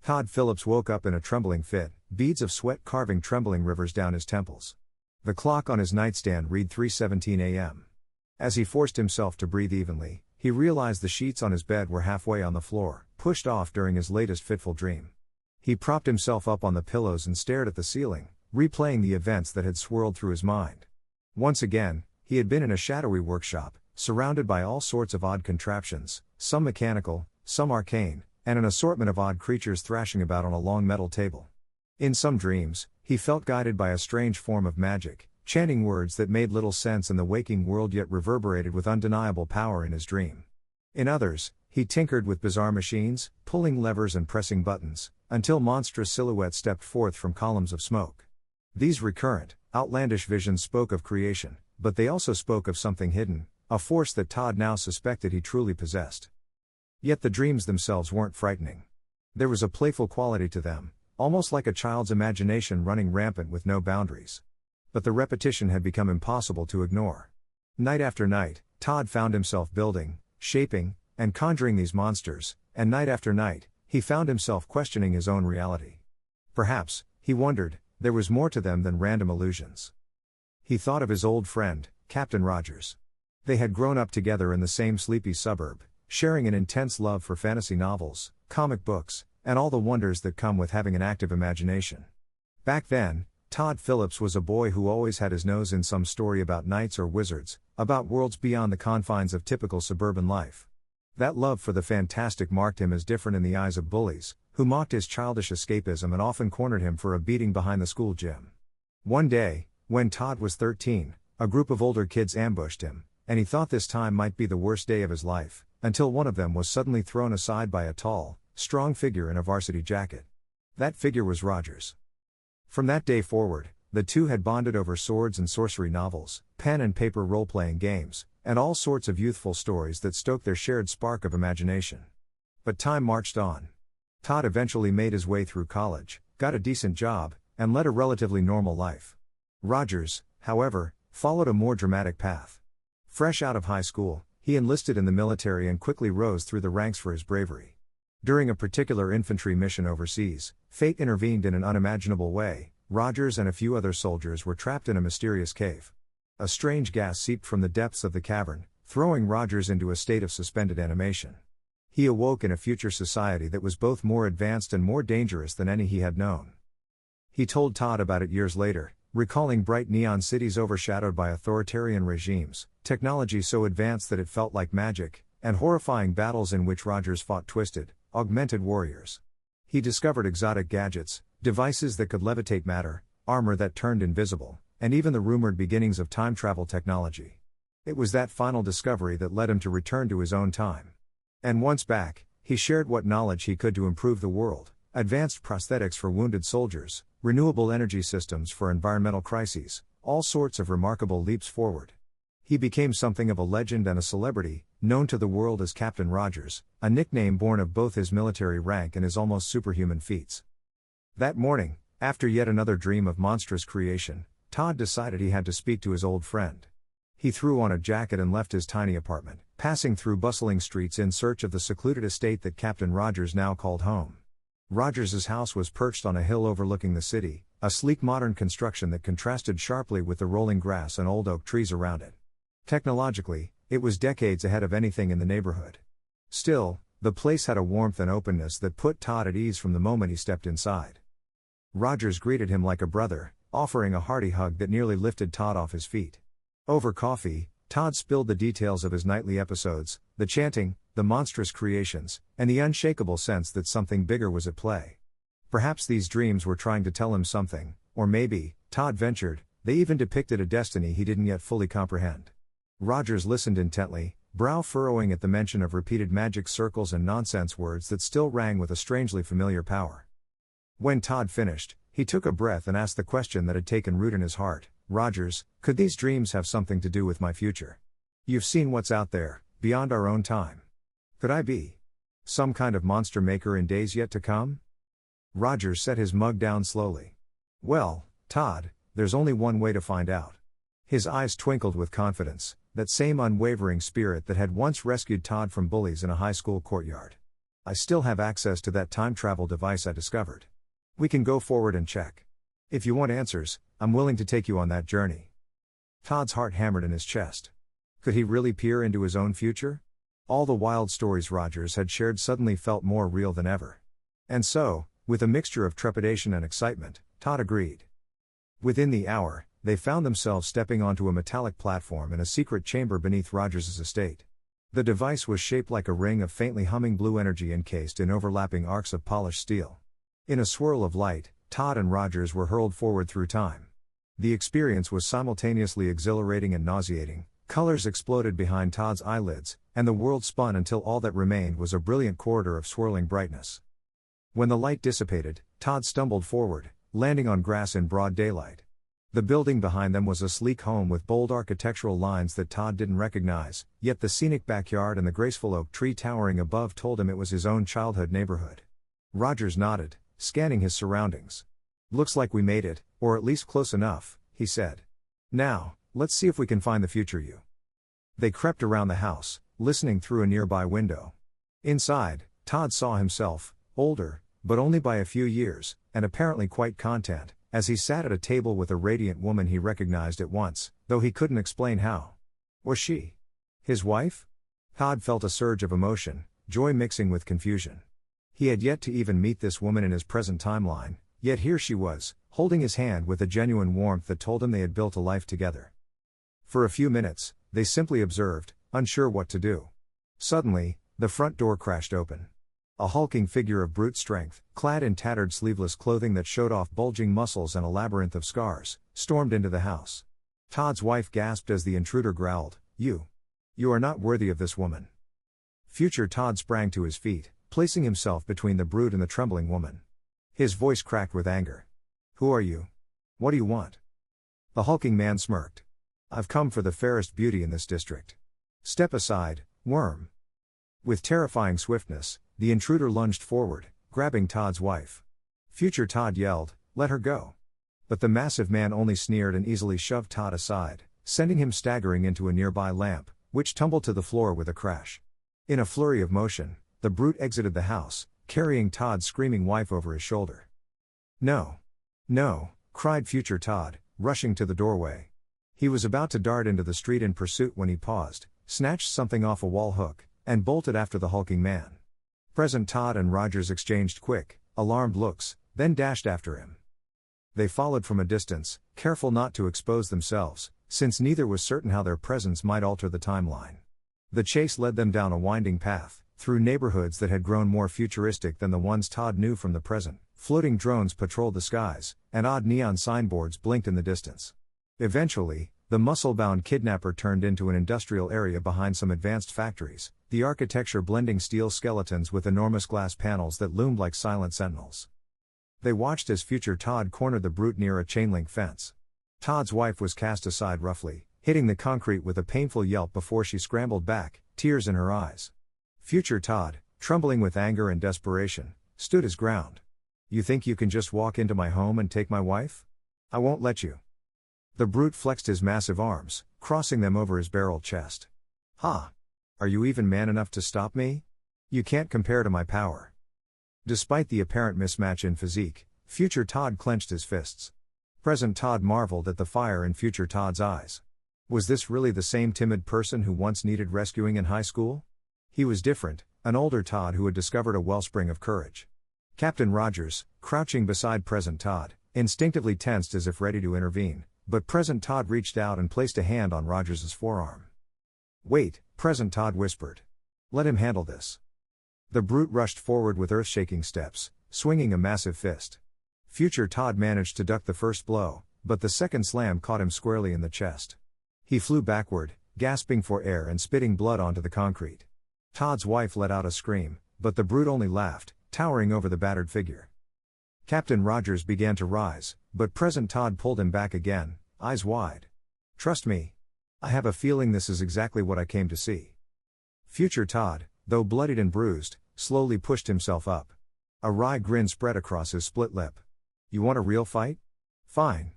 Todd Phillips woke up in a trembling fit, beads of sweat carving trembling rivers down his temples. The clock on his nightstand read 3:17 a.m. As he forced himself to breathe evenly, he realized the sheets on his bed were halfway on the floor, pushed off during his latest fitful dream. He propped himself up on the pillows and stared at the ceiling, replaying the events that had swirled through his mind. Once again, he had been in a shadowy workshop, surrounded by all sorts of odd contraptions, some mechanical, some arcane, and an assortment of odd creatures thrashing about on a long metal table. In some dreams, he felt guided by a strange form of magic, chanting words that made little sense in the waking world yet reverberated with undeniable power in his dream. In others, he tinkered with bizarre machines, pulling levers and pressing buttons, until monstrous silhouettes stepped forth from columns of smoke. These recurrent, outlandish visions spoke of creation, but they also spoke of something hidden, a force that Todd now suspected he truly possessed. Yet the dreams themselves weren't frightening. There was a playful quality to them, almost like a child's imagination running rampant with no boundaries. But the repetition had become impossible to ignore. Night after night, Todd found himself building, shaping, and conjuring these monsters, and night after night, he found himself questioning his own reality. Perhaps, he wondered, there was more to them than random illusions. He thought of his old friend, Captain Rogers. They had grown up together in the same sleepy suburb, sharing an intense love for fantasy novels, comic books, and all the wonders that come with having an active imagination. Back then, Todd Phillips was a boy who always had his nose in some story about knights or wizards, about worlds beyond the confines of typical suburban life. That love for the fantastic marked him as different in the eyes of bullies, who mocked his childish escapism and often cornered him for a beating behind the school gym. One day, when Todd was 13, a group of older kids ambushed him, and he thought this time might be the worst day of his life, until one of them was suddenly thrown aside by a tall, strong figure in a varsity jacket. That figure was Rogers. From that day forward, the two had bonded over swords and sorcery novels, pen and paper role-playing games, and all sorts of youthful stories that stoked their shared spark of imagination. But time marched on. Todd eventually made his way through college, got a decent job, and led a relatively normal life. Rogers, however, followed a more dramatic path. Fresh out of high school, he enlisted in the military and quickly rose through the ranks for his bravery. During a particular infantry mission overseas, fate intervened in an unimaginable way. Rogers and a few other soldiers were trapped in a mysterious cave. A strange gas seeped from the depths of the cavern, throwing Rogers into a state of suspended animation. He awoke in a future society that was both more advanced and more dangerous than any he had known. He told Todd about it years later, recalling bright neon cities overshadowed by authoritarian regimes, technology so advanced that it felt like magic, and horrifying battles in which Rogers fought twisted, augmented warriors. He discovered exotic gadgets, devices that could levitate matter, armor that turned invisible, and even the rumored beginnings of time travel technology. It was that final discovery that led him to return to his own time. And once back, he shared what knowledge he could to improve the world: advanced prosthetics for wounded soldiers, renewable energy systems for environmental crises, all sorts of remarkable leaps forward. He became something of a legend and a celebrity, known to the world as Captain Rogers, a nickname born of both his military rank and his almost superhuman feats. That morning, after yet another dream of monstrous creation, Todd decided he had to speak to his old friend. He threw on a jacket and left his tiny apartment, passing through bustling streets in search of the secluded estate that Captain Rogers now called home. Rogers's house was perched on a hill overlooking the city, a sleek modern construction that contrasted sharply with the rolling grass and old oak trees around it. Technologically, it was decades ahead of anything in the neighborhood. Still, the place had a warmth and openness that put Todd at ease from the moment he stepped inside. Rogers greeted him like a brother, offering a hearty hug that nearly lifted Todd off his feet. Over coffee, Todd spilled the details of his nightly episodes, the chanting, the monstrous creations, and the unshakable sense that something bigger was at play. Perhaps these dreams were trying to tell him something, or maybe, Todd ventured, they even depicted a destiny he didn't yet fully comprehend. Rogers listened intently, brow furrowing at the mention of repeated magic circles and nonsense words that still rang with a strangely familiar power. When Todd finished, he took a breath and asked the question that had taken root in his heart: Rogers, could these dreams have something to do with my future? You've seen what's out there, beyond our own time. Could I be some kind of monster maker in days yet to come? Rogers set his mug down slowly. Well, Todd, there's only one way to find out. His eyes twinkled with confidence, that same unwavering spirit that had once rescued Todd from bullies in a high school courtyard. I still have access to that time travel device I discovered. We can go forward and check. If you want answers, I'm willing to take you on that journey. Todd's heart hammered in his chest. Could he really peer into his own future? All the wild stories Rogers had shared suddenly felt more real than ever. And so, with a mixture of trepidation and excitement, Todd agreed. Within the hour, they found themselves stepping onto a metallic platform in a secret chamber beneath Rogers's estate. The device was shaped like a ring of faintly humming blue energy encased in overlapping arcs of polished steel. In a swirl of light, Todd and Rogers were hurled forward through time. The experience was simultaneously exhilarating and nauseating. Colors exploded behind Todd's eyelids, and the world spun until all that remained was a brilliant corridor of swirling brightness. When the light dissipated, Todd stumbled forward, landing on grass in broad daylight. The building behind them was a sleek home with bold architectural lines that Todd didn't recognize, yet the scenic backyard and the graceful oak tree towering above told him it was his own childhood neighborhood. Rogers nodded, scanning his surroundings. "Looks like we made it, or at least close enough," he said. "Now, let's see if we can find the future you." They crept around the house, listening through a nearby window. Inside, Todd saw himself, older, but only by a few years, and apparently quite content, as he sat at a table with a radiant woman he recognized at once, though he couldn't explain how. Was she his wife? Todd felt a surge of emotion, joy mixing with confusion. He had yet to even meet this woman in his present timeline, yet here she was, holding his hand with a genuine warmth that told him they had built a life together. For a few minutes, they simply observed, unsure what to do. Suddenly, the front door crashed open. A hulking figure of brute strength, clad in tattered sleeveless clothing that showed off bulging muscles and a labyrinth of scars, stormed into the house. Todd's wife gasped as the intruder growled, You are not worthy of this woman." Future Todd sprang to his feet, placing himself between the brute and the trembling woman. His voice cracked with anger. "Who are you? What do you want?" The hulking man smirked. "I've come for the fairest beauty in this district. Step aside, worm." With terrifying swiftness, the intruder lunged forward, grabbing Todd's wife. Future Todd yelled, "Let her go." But the massive man only sneered and easily shoved Todd aside, sending him staggering into a nearby lamp, which tumbled to the floor with a crash. In a flurry of motion, the brute exited the house, carrying Todd's screaming wife over his shoulder. "No! No!" cried Future Todd, rushing to the doorway. He was about to dart into the street in pursuit when he paused, snatched something off a wall hook, and bolted after the hulking man. Present Todd and Rogers exchanged quick, alarmed looks, then dashed after him. They followed from a distance, careful not to expose themselves, since neither was certain how their presence might alter the timeline. The chase led them down a winding path, through neighborhoods that had grown more futuristic than the ones Todd knew from the present. Floating drones patrolled the skies, and odd neon signboards blinked in the distance. Eventually, the muscle-bound kidnapper turned into an industrial area behind some advanced factories, the architecture blending steel skeletons with enormous glass panels that loomed like silent sentinels. They watched as Future Todd cornered the brute near a chain-link fence. Todd's wife was cast aside roughly, hitting the concrete with a painful yelp before she scrambled back, tears in her eyes. Future Todd, trembling with anger and desperation, stood his ground. "You think you can just walk into my home and take my wife? I won't let you." The brute flexed his massive arms, crossing them over his barreled chest. "Ha! Are you even man enough to stop me? You can't compare to my power." Despite the apparent mismatch in physique, Future Todd clenched his fists. Present Todd marveled at the fire in Future Todd's eyes. Was this really the same timid person who once needed rescuing in high school? He was different, an older Todd who had discovered a wellspring of courage. Captain Rogers, crouching beside Present Todd, instinctively tensed as if ready to intervene, but Present Todd reached out and placed a hand on Rogers's forearm. "Wait," Present Todd whispered. "Let him handle this." The brute rushed forward with earth-shaking steps, swinging a massive fist. Future Todd managed to duck the first blow, but the second slam caught him squarely in the chest. He flew backward, gasping for air and spitting blood onto the concrete. Todd's wife let out a scream, but the brute only laughed, towering over the battered figure. Captain Rogers began to rise, but Present Todd pulled him back again, eyes wide. "Trust me. I have a feeling this is exactly what I came to see." Future Todd, though bloodied and bruised, slowly pushed himself up. A wry grin spread across his split lip. "You want a real fight? Fine."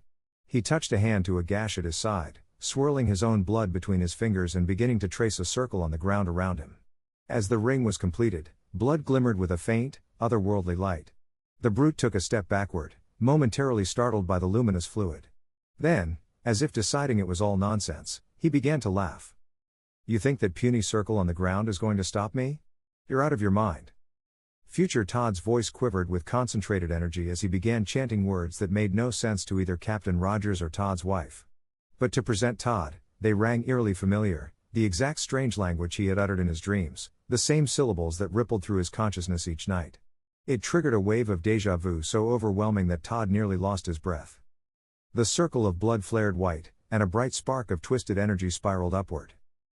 He touched a hand to a gash at his side, swirling his own blood between his fingers and beginning to trace a circle on the ground around him. As the ring was completed, Blood glimmered with a faint, otherworldly light. The brute took a step backward, momentarily startled by the luminous fluid. Then, as if deciding it was all nonsense, he began to laugh. "You think that puny circle on the ground is going to stop me? You're out of your mind." Future Todd's voice quivered with concentrated energy as he began chanting words that made no sense to either Captain Rogers or Todd's wife. But to present Todd, they rang eerily familiar, the exact strange language he had uttered in his dreams, the same syllables that rippled through his consciousness each night. It triggered a wave of déjà vu so overwhelming that Todd nearly lost his breath. The circle of blood flared white, and a bright spark of twisted energy spiraled upward.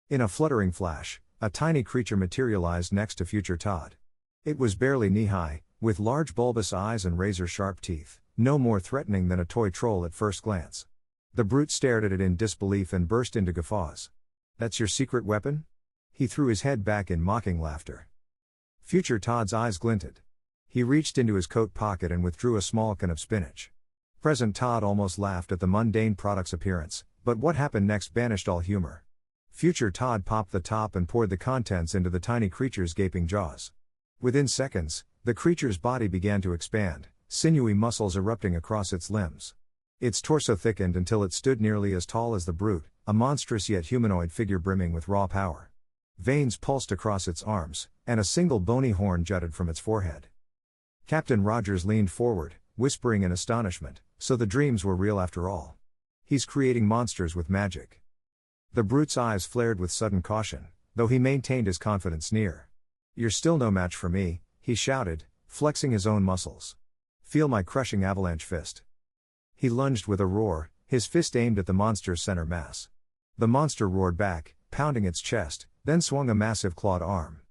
In a fluttering flash, a tiny creature materialized next to Future Todd. It was barely knee-high, with large bulbous eyes and razor-sharp teeth, no more threatening than a toy troll at first glance. The brute stared at it in disbelief and burst into guffaws. "That's your secret weapon?" He threw his head back in mocking laughter. Future Todd's eyes glinted. He reached into his coat pocket and withdrew a small can of spinach. Present Todd almost laughed at the mundane product's appearance, but what happened next banished all humor. Future Todd popped the top and poured the contents into the tiny creature's gaping jaws. Within seconds, the creature's body began to expand, sinewy muscles erupting across its limbs. Its torso thickened until it stood nearly as tall as the brute, a monstrous yet humanoid figure brimming with raw power. Veins pulsed across its arms, and a single bony horn jutted from its forehead. Captain Rogers leaned forward, whispering in astonishment, "So the dreams were real after all. He's creating monsters with magic." The brute's eyes flared with sudden caution, though he maintained his confident sneer. "You're still no match for me," he shouted, flexing his own muscles. "Feel my crushing avalanche fist." He lunged with a roar, his fist aimed at the monster's center mass. The monster roared back, pounding its chest, then swung a massive clawed arm.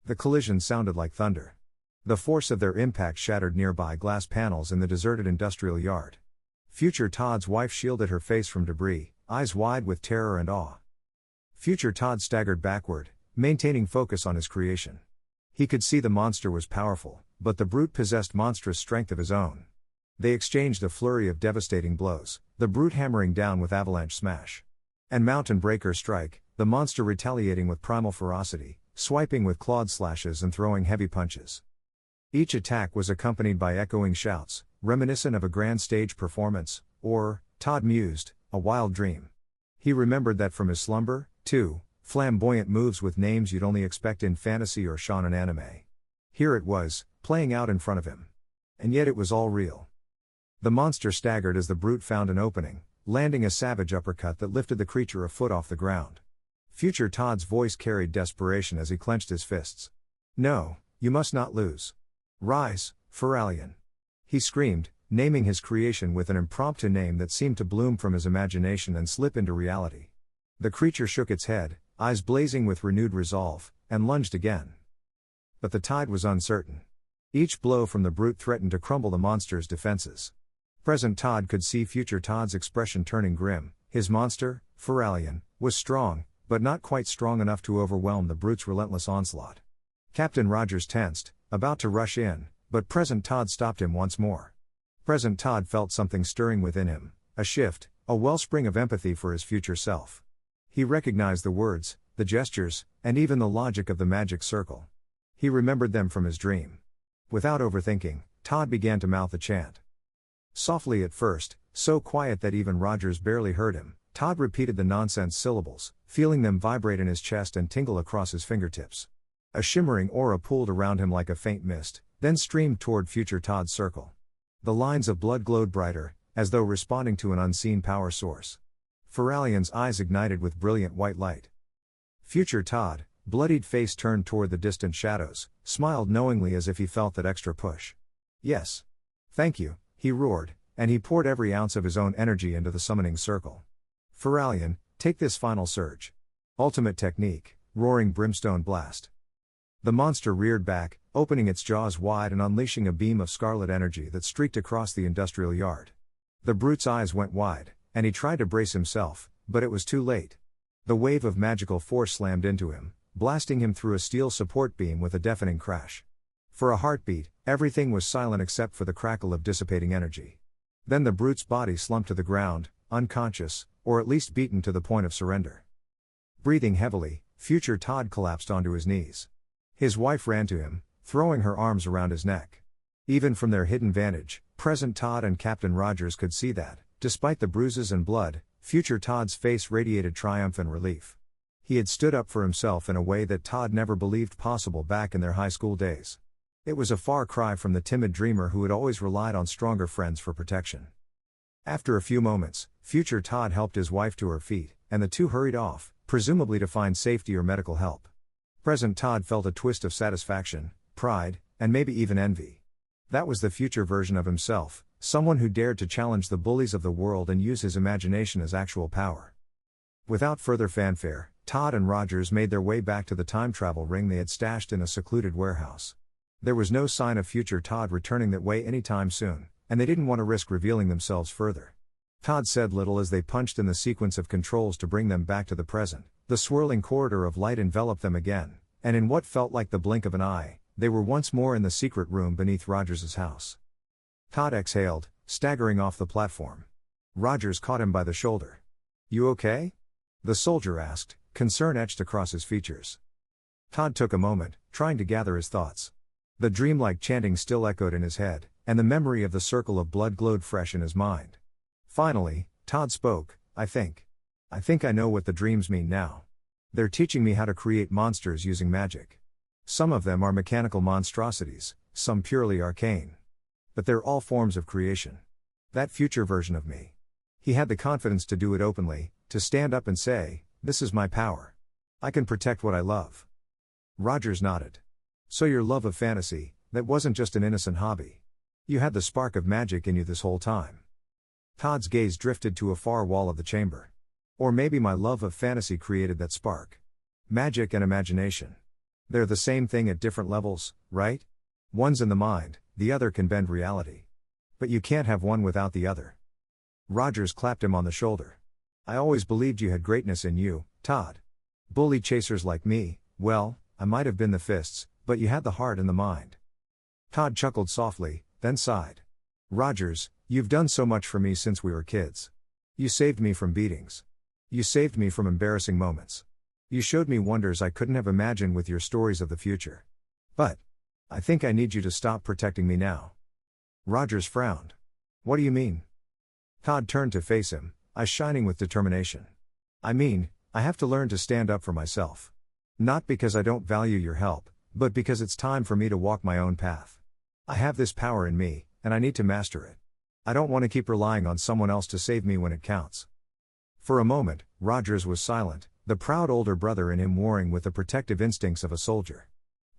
The collision sounded like thunder. The force of their impact shattered nearby glass panels in the deserted industrial yard. Future Todd's wife shielded her face from debris, eyes wide with terror and awe. Future Todd staggered backward, maintaining focus on his creation. He could see the monster was powerful, but the brute possessed monstrous strength of his own. They exchanged a flurry of devastating blows, the brute hammering down with avalanche smash and mountain breaker strike, the monster retaliating with primal ferocity, swiping with clawed slashes and throwing heavy punches. Each attack was accompanied by echoing shouts, reminiscent of a grand stage performance, or, Todd mused, a wild dream. He remembered that from his slumber, too, flamboyant moves with names you'd only expect in fantasy or shonen anime. Here it was, playing out in front of him. And yet it was all real. The monster staggered as the brute found an opening, landing a savage uppercut that lifted the creature a foot off the ground. Future Todd's voice carried desperation as he clenched his fists. "No, you must not lose. Rise, Feralion!" He screamed, naming his creation with an impromptu name that seemed to bloom from his imagination and slip into reality. The creature shook its head, eyes blazing with renewed resolve, and lunged again. But the tide was uncertain. Each blow from the brute threatened to crumble the monster's defenses. Present Todd could see Future Todd's expression turning grim. His monster, Feralion, was strong, but not quite strong enough to overwhelm the brute's relentless onslaught. Captain Rogers tensed, about to rush in, but Present Todd stopped him once more. Present Todd felt something stirring within him, a shift, a wellspring of empathy for his future self. He recognized the words, the gestures, and even the logic of the magic circle. He remembered them from his dream. Without overthinking, Todd began to mouth a chant. Softly at first, so quiet that even Rogers barely heard him, Todd repeated the nonsense syllables, feeling them vibrate in his chest and tingle across his fingertips. A shimmering aura pooled around him like a faint mist, then streamed toward Future Todd's circle. The lines of blood glowed brighter, as though responding to an unseen power source. Feralion's eyes ignited with brilliant white light. Future Todd, bloodied face turned toward the distant shadows, smiled knowingly as if he felt that extra push. "Yes. Thank you," he roared, and he poured every ounce of his own energy into the summoning circle. "Feralion, take this final surge. Ultimate technique, roaring brimstone blast." The monster reared back, opening its jaws wide and unleashing a beam of scarlet energy that streaked across the industrial yard. The brute's eyes went wide, and he tried to brace himself, but it was too late. The wave of magical force slammed into him, blasting him through a steel support beam with a deafening crash. For a heartbeat, everything was silent except for the crackle of dissipating energy. Then the brute's body slumped to the ground, unconscious, or at least beaten to the point of surrender. Breathing heavily, Future Todd collapsed onto his knees. His wife ran to him, throwing her arms around his neck. Even from their hidden vantage, present Todd and Captain Rogers could see that, despite the bruises and blood, future Todd's face radiated triumph and relief. He had stood up for himself in a way that Todd never believed possible back in their high school days. It was a far cry from the timid dreamer who had always relied on stronger friends for protection. After a few moments, future Todd helped his wife to her feet, and the two hurried off, presumably to find safety or medical help. Present Todd felt a twist of satisfaction, pride, and maybe even envy. That was the future version of himself, someone who dared to challenge the bullies of the world and use his imagination as actual power. Without further fanfare, Todd and Rogers made their way back to the time travel ring they had stashed in a secluded warehouse. There was no sign of future Todd returning that way anytime soon, and they didn't want to risk revealing themselves further. Todd said little as they punched in the sequence of controls to bring them back to the present. The swirling corridor of light enveloped them again, and in what felt like the blink of an eye, they were once more in the secret room beneath Rogers's house. Todd exhaled, staggering off the platform. Rogers caught him by the shoulder. "You okay?" the soldier asked, concern etched across his features. Todd took a moment, trying to gather his thoughts. The dreamlike chanting still echoed in his head, and the memory of the circle of blood glowed fresh in his mind. Finally, Todd spoke, I think I know what the dreams mean now. They're teaching me how to create monsters using magic. Some of them are mechanical monstrosities, some purely arcane. But they're all forms of creation. That future version of me. He had the confidence to do it openly, to stand up and say, "This is my power. I can protect what I love." Rogers nodded. "So your love of fantasy, that wasn't just an innocent hobby. You had the spark of magic in you this whole time." Todd's gaze drifted to a far wall of the chamber. "Or maybe my love of fantasy created that spark. Magic and imagination. They're the same thing at different levels, right? One's in the mind, the other can bend reality. But you can't have one without the other." Rogers clapped him on the shoulder. "I always believed you had greatness in you, Todd. Bully chasers like me, well, I might have been the fists, but you had the heart and the mind." Todd chuckled softly, then sighed. "Rogers, you've done so much for me since we were kids. You saved me from beatings. You saved me from embarrassing moments. You showed me wonders I couldn't have imagined with your stories of the future. But I think I need you to stop protecting me now." Rogers frowned. "What do you mean?" Todd turned to face him, eyes shining with determination. "I mean, I have to learn to stand up for myself. Not because I don't value your help, but because it's time for me to walk my own path. I have this power in me, and I need to master it. I don't want to keep relying on someone else to save me when it counts." For a moment, Rogers was silent, the proud older brother in him warring with the protective instincts of a soldier.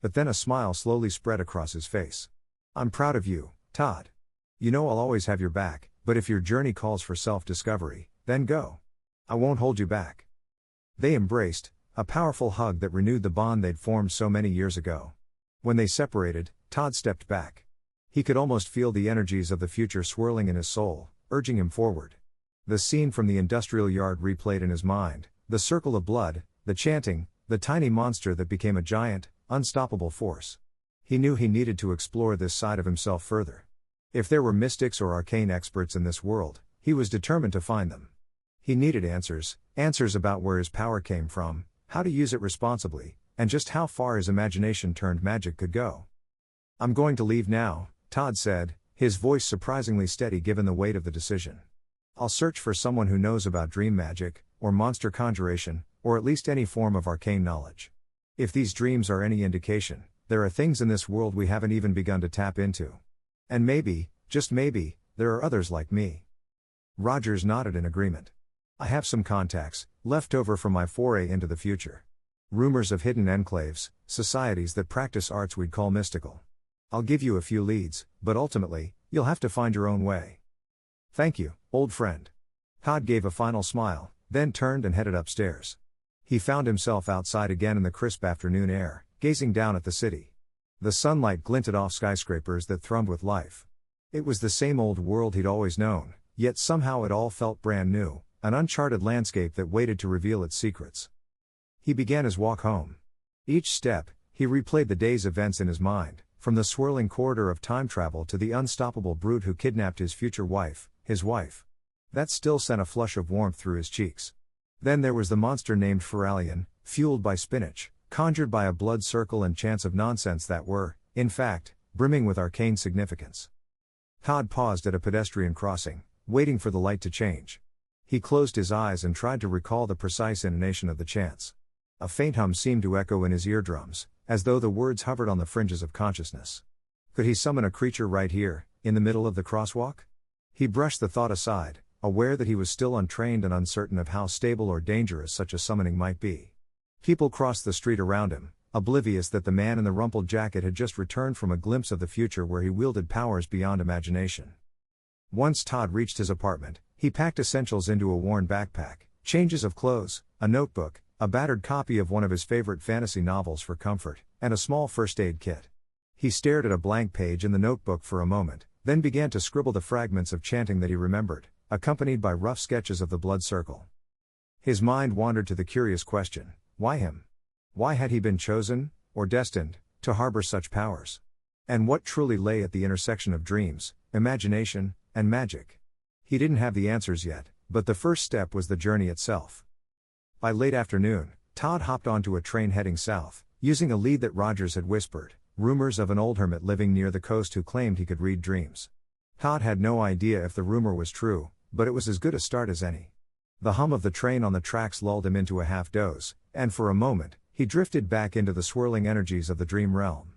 But then a smile slowly spread across his face. "I'm proud of you, Todd. You know I'll always have your back, but if your journey calls for self-discovery, then go. I won't hold you back." They embraced, a powerful hug that renewed the bond they'd formed so many years ago. When they separated, Todd stepped back. He could almost feel the energies of the future swirling in his soul, urging him forward. The scene from the industrial yard replayed in his mind, the circle of blood, the chanting, the tiny monster that became a giant, unstoppable force. He knew he needed to explore this side of himself further. If there were mystics or arcane experts in this world, he was determined to find them. He needed answers about where his power came from, how to use it responsibly, and just how far his imagination-turned magic could go. "I'm going to leave now," Todd said, his voice surprisingly steady given the weight of the decision. "I'll search for someone who knows about dream magic, or monster conjuration, or at least any form of arcane knowledge. If these dreams are any indication, there are things in this world we haven't even begun to tap into. And maybe, just maybe, there are others like me." Rogers nodded in agreement. "I have some contacts, left over from my foray into the future. Rumors of hidden enclaves, societies that practice arts we'd call mystical. I'll give you a few leads, but ultimately, you'll have to find your own way." "Thank you, old friend." Todd gave a final smile, then turned and headed upstairs. He found himself outside again in the crisp afternoon air, gazing down at the city. The sunlight glinted off skyscrapers that thrummed with life. It was the same old world he'd always known, yet somehow it all felt brand new, an uncharted landscape that waited to reveal its secrets. He began his walk home. Each step, he replayed the day's events in his mind, from the swirling corridor of time travel to the unstoppable brute who kidnapped his future wife, his wife. That still sent a flush of warmth through his cheeks. Then there was the monster named Feralion, fueled by spinach, conjured by a blood circle and chants of nonsense that were, in fact, brimming with arcane significance. Todd paused at a pedestrian crossing, waiting for the light to change. He closed his eyes and tried to recall the precise intonation of the chants. A faint hum seemed to echo in his eardrums, as though the words hovered on the fringes of consciousness. Could he summon a creature right here, in the middle of the crosswalk? He brushed the thought aside, aware that he was still untrained and uncertain of how stable or dangerous such a summoning might be. People crossed the street around him, oblivious that the man in the rumpled jacket had just returned from a glimpse of the future where he wielded powers beyond imagination. Once Todd reached his apartment, he packed essentials into a worn backpack, changes of clothes, a notebook, a battered copy of one of his favorite fantasy novels for comfort, and a small first aid kit. He stared at a blank page in the notebook for a moment, then began to scribble the fragments of chanting that he remembered, accompanied by rough sketches of the blood circle. His mind wandered to the curious question, why him? Why had he been chosen, or destined, to harbor such powers? And what truly lay at the intersection of dreams, imagination, and magic? He didn't have the answers yet, but the first step was the journey itself. By late afternoon, Todd hopped onto a train heading south, using a lead that Rogers had whispered, rumors of an old hermit living near the coast who claimed he could read dreams. Todd had no idea if the rumor was true, but it was as good a start as any. The hum of the train on the tracks lulled him into a half-doze, and for a moment, he drifted back into the swirling energies of the dream realm.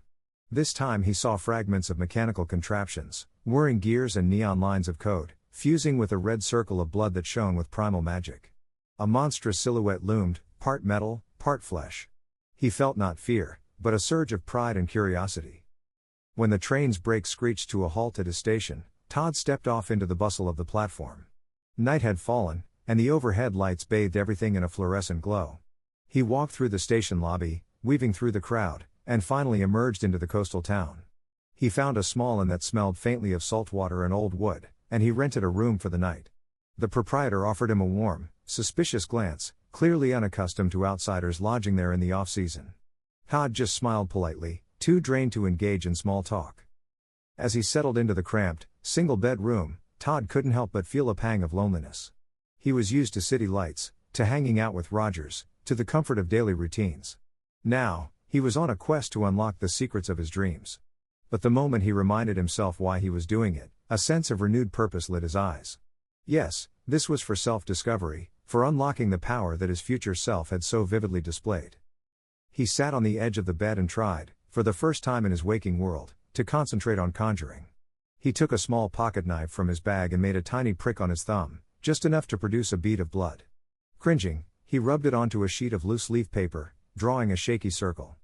This time he saw fragments of mechanical contraptions, whirring gears and neon lines of code, fusing with a red circle of blood that shone with primal magic. A monstrous silhouette loomed, part metal, part flesh. He felt not fear, but a surge of pride and curiosity. When the train's brakes screeched to a halt at his station, Todd stepped off into the bustle of the platform. Night had fallen, and the overhead lights bathed everything in a fluorescent glow. He walked through the station lobby, weaving through the crowd, and finally emerged into the coastal town. He found a small inn that smelled faintly of salt water and old wood, and he rented a room for the night. The proprietor offered him a warm, suspicious glance, clearly unaccustomed to outsiders lodging there in the off-season. Todd just smiled politely, too drained to engage in small talk. As he settled into the cramped, single-bed room, Todd couldn't help but feel a pang of loneliness. He was used to city lights, to hanging out with Rogers, to the comfort of daily routines. Now, he was on a quest to unlock the secrets of his dreams. But the moment he reminded himself why he was doing it, a sense of renewed purpose lit his eyes. Yes, this was for self-discovery, for unlocking the power that his future self had so vividly displayed. He sat on the edge of the bed and tried, for the first time in his waking world, to concentrate on conjuring. He took a small pocket knife from his bag and made a tiny prick on his thumb, just enough to produce a bead of blood. Cringing, he rubbed it onto a sheet of loose-leaf paper, drawing a shaky circle.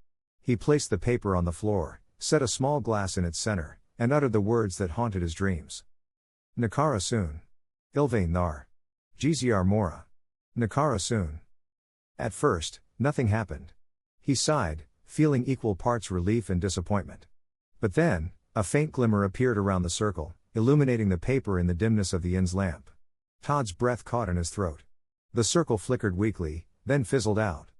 He placed the paper on the floor, set a small glass in its center, and uttered the words that haunted his dreams. Nakara soon. Ilvain thar. Gzr mora. Nakara soon. At first, nothing happened. He sighed, feeling equal parts relief and disappointment. But then, a faint glimmer appeared around the circle, illuminating the paper in the dimness of the inn's lamp. Todd's breath caught in his throat. The circle flickered weakly, then fizzled out.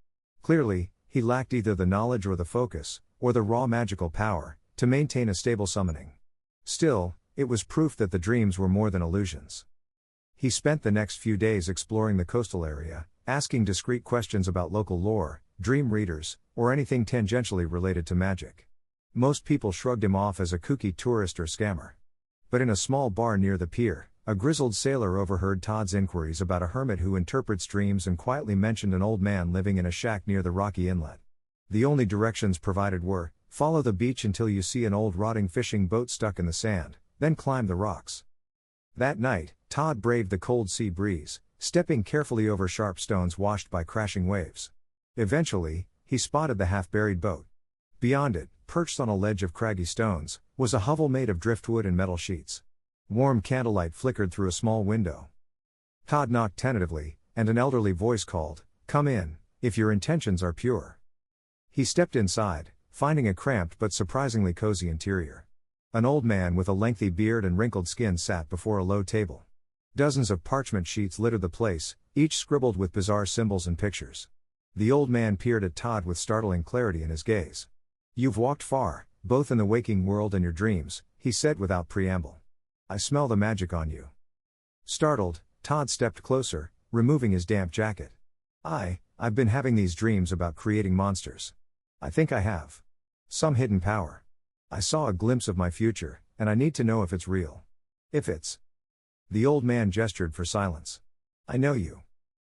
Clearly, he lacked either the knowledge or the focus, or the raw magical power, to maintain a stable summoning. Still, it was proof that the dreams were more than illusions. He spent the next few days exploring the coastal area, asking discreet questions about local lore, dream readers, or anything tangentially related to magic. Most people shrugged him off as a kooky tourist or scammer. But in a small bar near the pier, a grizzled sailor overheard Todd's inquiries about a hermit who interprets dreams and quietly mentioned an old man living in a shack near the rocky inlet. The only directions provided were, follow the beach until you see an old rotting fishing boat stuck in the sand, then climb the rocks. That night, Todd braved the cold sea breeze, stepping carefully over sharp stones washed by crashing waves. Eventually, he spotted the half-buried boat. Beyond it, perched on a ledge of craggy stones, was a hovel made of driftwood and metal sheets. Warm candlelight flickered through a small window. Todd knocked tentatively, and an elderly voice called, "Come in, if your intentions are pure." He stepped inside, finding a cramped but surprisingly cozy interior. An old man with a lengthy beard and wrinkled skin sat before a low table. Dozens of parchment sheets littered the place, each scribbled with bizarre symbols and pictures. The old man peered at Todd with startling clarity in his gaze. "You've walked far, both in the waking world and your dreams," he said without preamble. "I smell the magic on you." Startled, Todd stepped closer, removing his damp jacket. I've been having these dreams about creating monsters. I think I have some hidden power. I saw a glimpse of my future, and I need to know if it's real. If it's. The old man gestured for silence. I know you.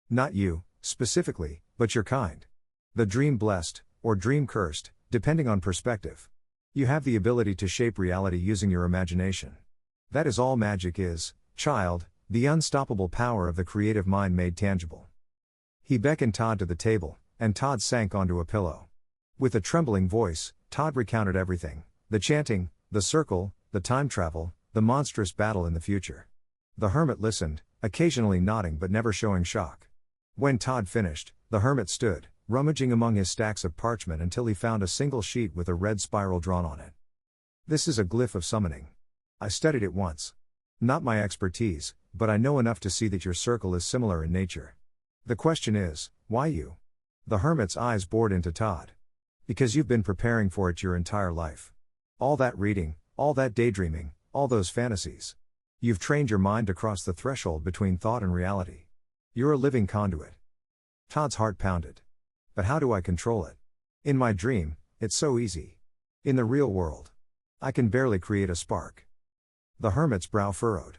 Not you, specifically, but your kind. The dream blessed, or dream cursed, depending on perspective. You have the ability to shape reality using your imagination. That is all magic is, child, the unstoppable power of the creative mind made tangible. He beckoned Todd to the table, and Todd sank onto a pillow. With a trembling voice, Todd recounted everything: the chanting, the circle, the time travel, the monstrous battle in the future. The hermit listened, occasionally nodding but never showing shock. When Todd finished, the hermit stood, rummaging among his stacks of parchment until he found a single sheet with a red spiral drawn on it. This is a glyph of summoning. I studied it once. Not my expertise, but I know enough to see that your circle is similar in nature. The question is, why you? The hermit's eyes bored into Todd. Because you've been preparing for it your entire life. All that reading, all that daydreaming, all those fantasies. You've trained your mind to cross the threshold between thought and reality. You're a living conduit. Todd's heart pounded. But how do I control it? In my dream, it's so easy. In the real world, I can barely create a spark. The hermit's brow furrowed.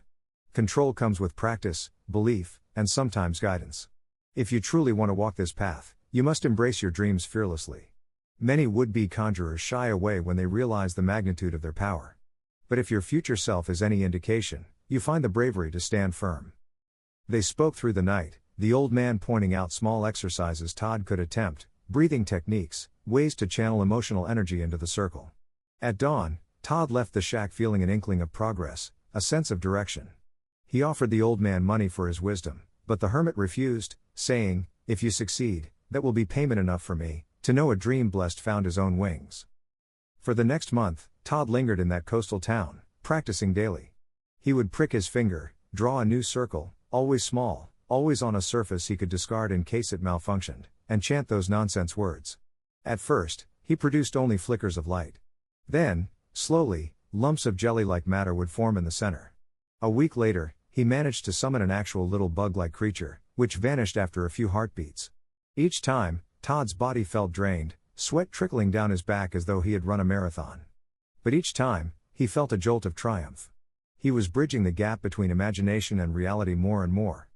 Control comes with practice, belief, and sometimes guidance. If you truly want to walk this path, you must embrace your dreams fearlessly. Many would-be conjurers shy away when they realize the magnitude of their power. But if your future self is any indication, you find the bravery to stand firm. They spoke through the night, the old man pointing out small exercises Todd could attempt, breathing techniques, ways to channel emotional energy into the circle. At dawn, Todd left the shack feeling an inkling of progress, a sense of direction. He offered the old man money for his wisdom, but the hermit refused, saying, "If you succeed, that will be payment enough for me, to know a dream blessed found his own wings." For the next month, Todd lingered in that coastal town, practicing daily. He would prick his finger, draw a new circle, always small, always on a surface he could discard in case it malfunctioned, and chant those nonsense words. At first, he produced only flickers of light. Then, slowly, lumps of jelly-like matter would form in the center. A week later, he managed to summon an actual little bug-like creature, which vanished after a few heartbeats. Each time, Todd's body felt drained, sweat trickling down his back as though he had run a marathon. But each time, he felt a jolt of triumph. He was bridging the gap between imagination and reality more and more.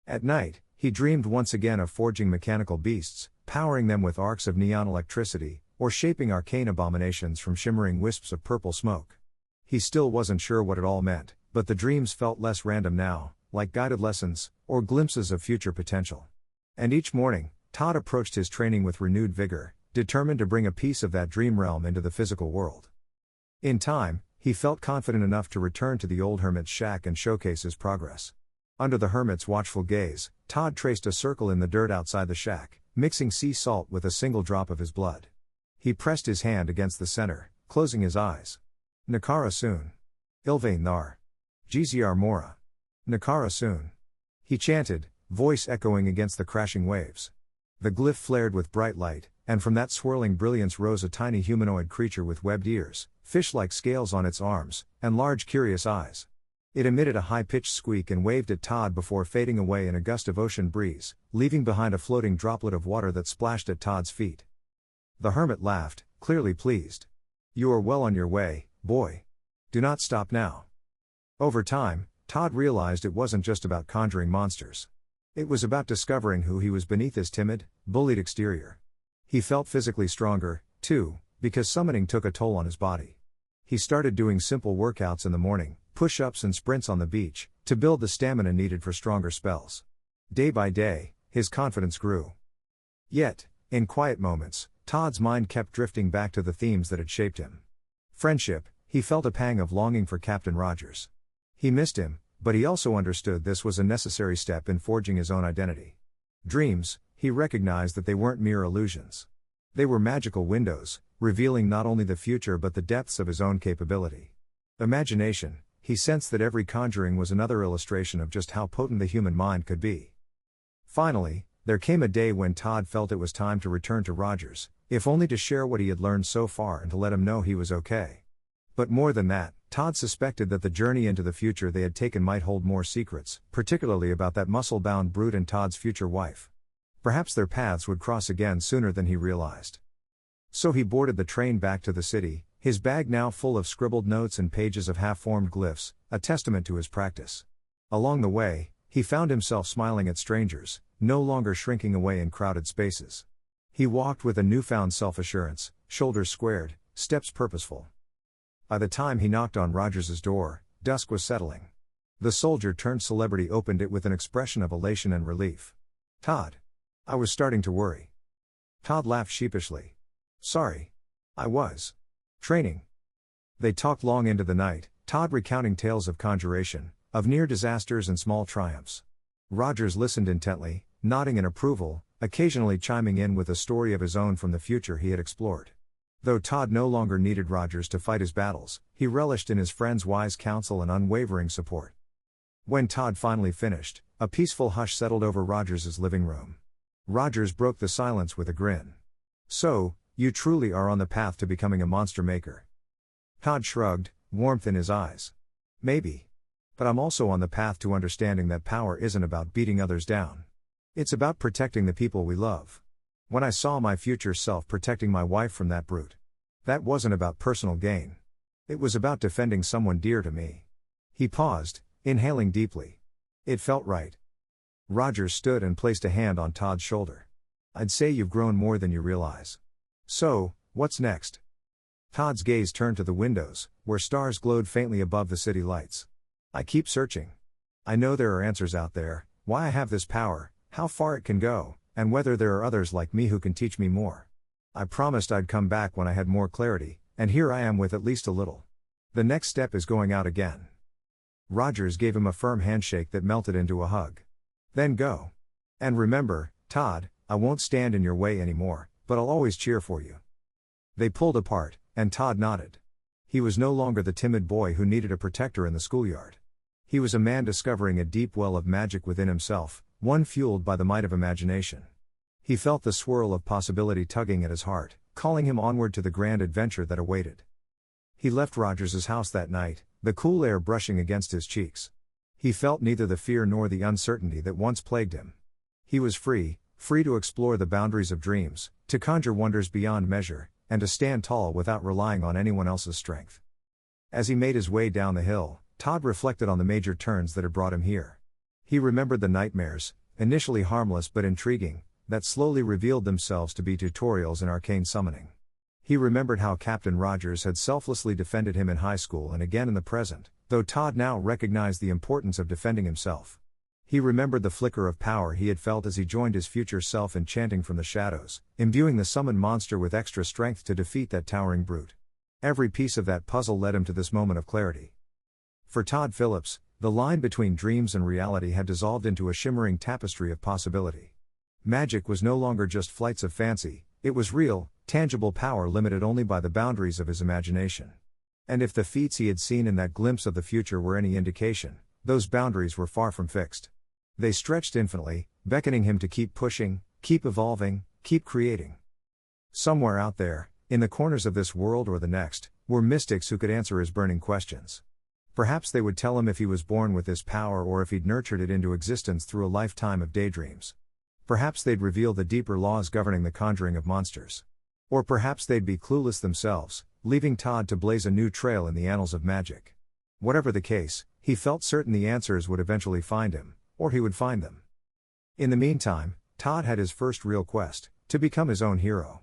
At night, he dreamed once again of forging mechanical beasts, powering them with arcs of neon electricity, or shaping arcane abominations from shimmering wisps of purple smoke. He still wasn't sure what it all meant, but the dreams felt less random now, like guided lessons, or glimpses of future potential. And each morning, Todd approached his training with renewed vigor, determined to bring a piece of that dream realm into the physical world. In time, he felt confident enough to return to the old hermit's shack and showcase his progress. Under the hermit's watchful gaze, Todd traced a circle in the dirt outside the shack, mixing sea salt with a single drop of his blood. He pressed his hand against the center, closing his eyes. Nakara soon. Ilvain thar. Gzr mora. Nakara soon. He chanted, voice echoing against the crashing waves. The glyph flared with bright light, and from that swirling brilliance rose a tiny humanoid creature with webbed ears, fish-like scales on its arms, and large curious eyes. It emitted a high-pitched squeak and waved at Todd before fading away in a gust of ocean breeze, leaving behind a floating droplet of water that splashed at Todd's feet. The hermit laughed, clearly pleased. "You are well on your way, boy. Do not stop now." Over time, Todd realized it wasn't just about conjuring monsters. It was about discovering who he was beneath his timid, bullied exterior. He felt physically stronger, too, because summoning took a toll on his body. He started doing simple workouts in the morning, push-ups and sprints on the beach, to build the stamina needed for stronger spells. Day by day, his confidence grew. Yet, in quiet moments, Todd's mind kept drifting back to the themes that had shaped him. Friendship, he felt a pang of longing for Captain Rogers. He missed him, but he also understood this was a necessary step in forging his own identity. Dreams, he recognized that they weren't mere illusions. They were magical windows, revealing not only the future but the depths of his own capability. Imagination, he sensed that every conjuring was another illustration of just how potent the human mind could be. Finally, there came a day when Todd felt it was time to return to Rogers, if only to share what he had learned so far and to let him know he was okay. But more than that, Todd suspected that the journey into the future they had taken might hold more secrets, particularly about that muscle-bound brute and Todd's future wife. Perhaps their paths would cross again sooner than he realized. So he boarded the train back to the city, His bag now full of scribbled notes and pages of half-formed glyphs, a testament to his practice. Along the way, he found himself smiling at strangers, no longer shrinking away in crowded spaces. He walked with a newfound self-assurance, shoulders squared, steps purposeful. By the time he knocked on Rogers's door, dusk was settling. The soldier-turned-celebrity opened it with an expression of elation and relief. "Todd. I was starting to worry." Todd laughed sheepishly. "Sorry. I was training." They talked long into the night, Todd recounting tales of conjuration, of near disasters and small triumphs. Rogers listened intently, nodding in approval, occasionally chiming in with a story of his own from the future he had explored. Though Todd no longer needed Rogers to fight his battles, he relished in his friend's wise counsel and unwavering support. When Todd finally finished, a peaceful hush settled over Rogers's living room. Rogers broke the silence with a grin. "So, you truly are on the path to becoming a monster maker." Todd shrugged, warmth in his eyes. "Maybe. But I'm also on the path to understanding that power isn't about beating others down. It's about protecting the people we love. When I saw my future self protecting my wife from that brute, that wasn't about personal gain. It was about defending someone dear to me." He paused, inhaling deeply. It felt right. Rogers stood and placed a hand on Todd's shoulder. "I'd say you've grown more than you realize. So, what's next?" Todd's gaze turned to the windows, where stars glowed faintly above the city lights. "I keep searching. I know there are answers out there, why I have this power, how far it can go, and whether there are others like me who can teach me more. I promised I'd come back when I had more clarity, and here I am with at least a little. The next step is going out again." Rogers gave him a firm handshake that melted into a hug. "Then go. And remember, Todd, I won't stand in your way anymore, but I'll always cheer for you." They pulled apart, and Todd nodded. He was no longer the timid boy who needed a protector in the schoolyard. He was a man discovering a deep well of magic within himself, one fueled by the might of imagination. He felt the swirl of possibility tugging at his heart, calling him onward to the grand adventure that awaited. He left Rogers's house that night, the cool air brushing against his cheeks. He felt neither the fear nor the uncertainty that once plagued him. He was free to explore the boundaries of dreams, to conjure wonders beyond measure, and to stand tall without relying on anyone else's strength. As he made his way down the hill, Todd reflected on the major turns that had brought him here. He remembered the nightmares, initially harmless but intriguing, that slowly revealed themselves to be tutorials in arcane summoning. He remembered how Captain Rogers had selflessly defended him in high school and again in the present, though Todd now recognized the importance of defending himself. He remembered the flicker of power he had felt as he joined his future self in chanting from the shadows, imbuing the summoned monster with extra strength to defeat that towering brute. Every piece of that puzzle led him to this moment of clarity. For Todd Phillips, the line between dreams and reality had dissolved into a shimmering tapestry of possibility. Magic was no longer just flights of fancy, it was real, tangible power limited only by the boundaries of his imagination. And if the feats he had seen in that glimpse of the future were any indication, those boundaries were far from fixed. They stretched infinitely, beckoning him to keep pushing, keep evolving, keep creating. Somewhere out there, in the corners of this world or the next, were mystics who could answer his burning questions. Perhaps they would tell him if he was born with this power or if he'd nurtured it into existence through a lifetime of daydreams. Perhaps they'd reveal the deeper laws governing the conjuring of monsters. Or perhaps they'd be clueless themselves, leaving Todd to blaze a new trail in the annals of magic. Whatever the case, he felt certain the answers would eventually find him, or he would find them. In the meantime, Todd had his first real quest, to become his own hero.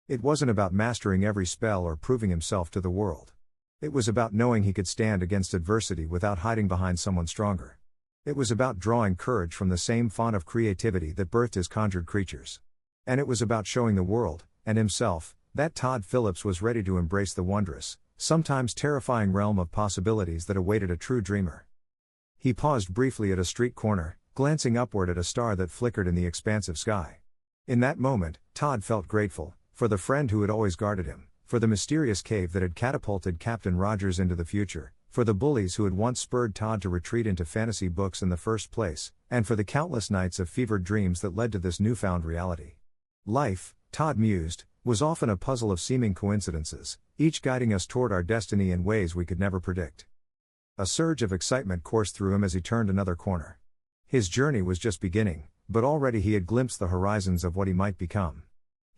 It wasn't about mastering every spell or proving himself to the world. It was about knowing he could stand against adversity without hiding behind someone stronger. It was about drawing courage from the same font of creativity that birthed his conjured creatures. And it was about showing the world, and himself, that Todd Phillips was ready to embrace the wondrous, sometimes terrifying realm of possibilities that awaited a true dreamer. He paused briefly at a street corner, glancing upward at a star that flickered in the expansive sky. In that moment, Todd felt grateful, for the friend who had always guarded him, for the mysterious cave that had catapulted Captain Rogers into the future, for the bullies who had once spurred Todd to retreat into fantasy books in the first place, and for the countless nights of fevered dreams that led to this newfound reality. Life, Todd mused, was often a puzzle of seeming coincidences, each guiding us toward our destiny in ways we could never predict. A surge of excitement coursed through him as he turned another corner. His journey was just beginning, but already he had glimpsed the horizons of what he might become.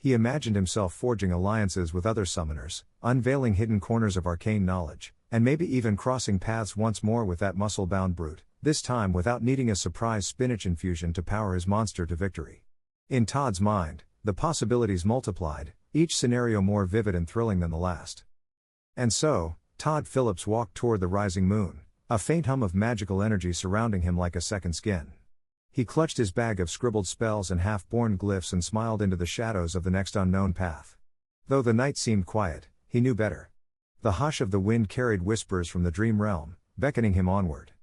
He imagined himself forging alliances with other summoners, unveiling hidden corners of arcane knowledge, and maybe even crossing paths once more with that muscle-bound brute, this time without needing a surprise spinach infusion to power his monster to victory. In Todd's mind, the possibilities multiplied, each scenario more vivid and thrilling than the last. And so, Todd Phillips walked toward the rising moon, a faint hum of magical energy surrounding him like a second skin. He clutched his bag of scribbled spells and half-born glyphs and smiled into the shadows of the next unknown path. Though the night seemed quiet, he knew better. The hush of the wind carried whispers from the dream realm, beckoning him onward.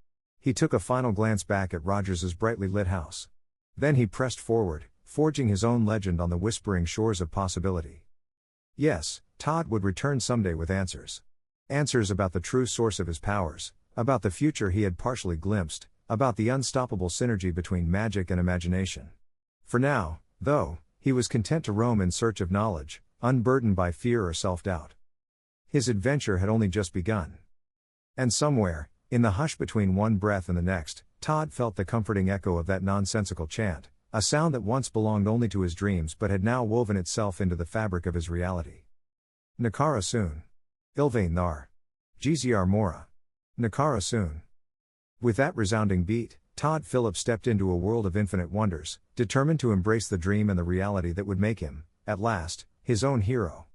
He took a final glance back at Rogers's brightly lit house. Then he pressed forward, forging his own legend on the whispering shores of possibility. Yes, Todd would return someday with answers. Answers about the true source of his powers, about the future he had partially glimpsed, about the unstoppable synergy between magic and imagination. For now, though, he was content to roam in search of knowledge, unburdened by fear or self-doubt. His adventure had only just begun. And somewhere, in the hush between one breath and the next, Todd felt the comforting echo of that nonsensical chant, a sound that once belonged only to his dreams but had now woven itself into the fabric of his reality. Nakara soon. Ilvain thar. Gzr mora. Nakara soon. With that resounding beat, Todd Phillips stepped into a world of infinite wonders, determined to embrace the dream and the reality that would make him, at last, his own hero.